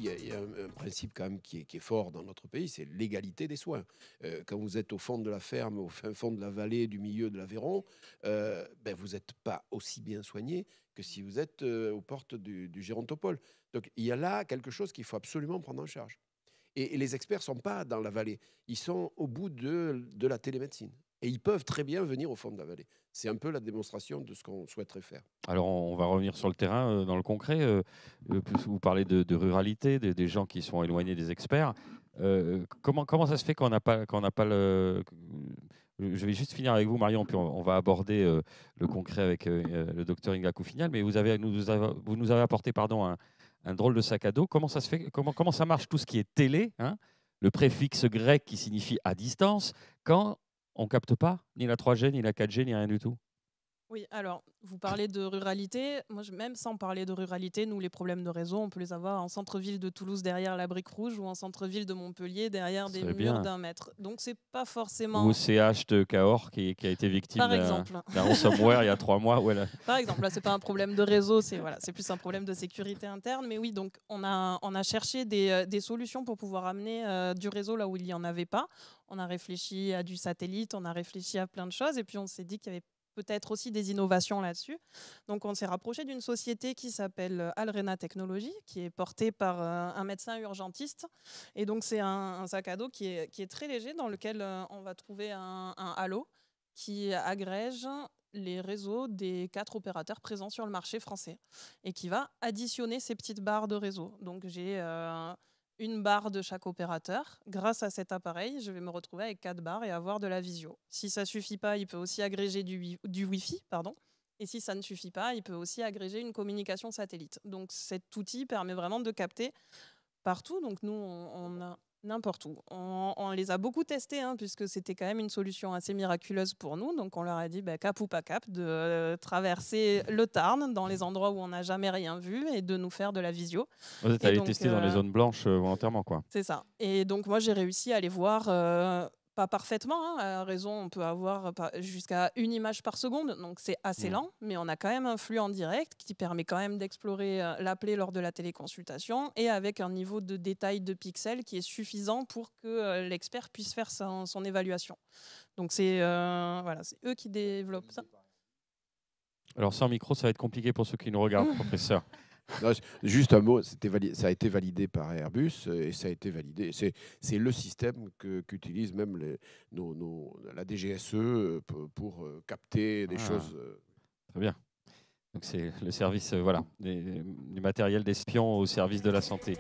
y a un principe quand même qui est fort dans notre pays, c'est l'égalité des soins. Quand vous êtes au fond de la ferme, au fin fond de la vallée, du milieu de l'Aveyron, ben, vous n'êtes pas aussi bien soigné que si vous êtes aux portes du Gérontopole. Donc il y a là quelque chose qu'il faut absolument prendre en charge. Et les experts ne sont pas dans la vallée, ils sont au bout de la télémédecine. Et ils peuvent très bien venir au fond de la vallée. C'est un peu la démonstration de ce qu'on souhaiterait faire. Alors, on va revenir sur le terrain, dans le concret. Vous parlez de ruralité, des gens qui sont éloignés des experts. Comment ça se fait qu'on n'a pas le... Je vais juste finir avec vous, Marion, puis on va aborder le concret avec le docteur Inga Koufignal. Mais vous nous avez apporté pardon, un drôle de sac à dos. Comment ça se fait, comment ça marche tout ce qui est télé, hein, le préfixe grec qui signifie à distance, quand on ne capte pas ni la 3G, ni la 4G, ni rien du tout? Oui, alors, vous parlez de ruralité. Moi, même sans parler de ruralité, nous, les problèmes de réseau, on peut les avoir en centre-ville de Toulouse derrière la brique rouge ou en centre-ville de Montpellier derrière des Très murs bien. d'1 mètre. Donc, c'est pas Ou au forcément, CH de Cahors qui a été victime par exemple. d'un ransomware il y a 3 mois. Ouais, Par exemple, là, c'est pas un problème de réseau, c'est voilà, c'est plus un problème de sécurité interne. Mais oui, donc on a cherché des solutions pour pouvoir amener du réseau là où il y en avait pas. On a réfléchi à du satellite, on a réfléchi à plein de choses, et puis on s'est dit qu'il y avait peut-être aussi des innovations là-dessus. Donc on s'est rapproché d'une société qui s'appelle Alrena Technologies, qui est portée par un médecin urgentiste. Et donc c'est un sac à dos qui est très léger, dans lequel on va trouver un halo qui agrège les réseaux des 4 opérateurs présents sur le marché français et qui va additionner ces petites barres de réseau. Donc j'ai une barre de chaque opérateur. Grâce à cet appareil, je vais me retrouver avec 4 barres et avoir de la visio. Si ça suffit pas, il peut aussi agréger du Wi-Fi, pardon. Et si ça ne suffit pas, il peut aussi agréger une communication satellite. Donc cet outil permet vraiment de capter partout. Donc nous, on a n'importe où. On les a beaucoup testés, hein, puisque c'était quand même une solution assez miraculeuse pour nous. Donc on leur a dit, bah, cap ou pas cap, de traverser le Tarn dans les endroits où on n'a jamais rien vu et de nous faire de la visio. vous êtes Et allé donc tester dans les zones blanches volontairement, quoi. c'est ça. Et donc moi, j'ai réussi à les voir, pas parfaitement, hein, à raison, on peut avoir jusqu'à une image par seconde, donc c'est assez Mm. lent, mais on a quand même un flux en direct qui permet quand même d'explorer l'appelé lors de la téléconsultation, et avec un niveau de détail de pixels qui est suffisant pour que l'expert puisse faire son évaluation. Donc c'est voilà, c'est eux qui développent ça. Alors sans micro, ça va être compliqué pour ceux qui nous regardent, professeur. Non, juste un mot, ça a été validé par Airbus et ça a été validé. C'est le système qu'utilisent même la DGSE pour capter des Ah, choses. très bien. Donc c'est le service, voilà, du matériel d'espion au service de la santé.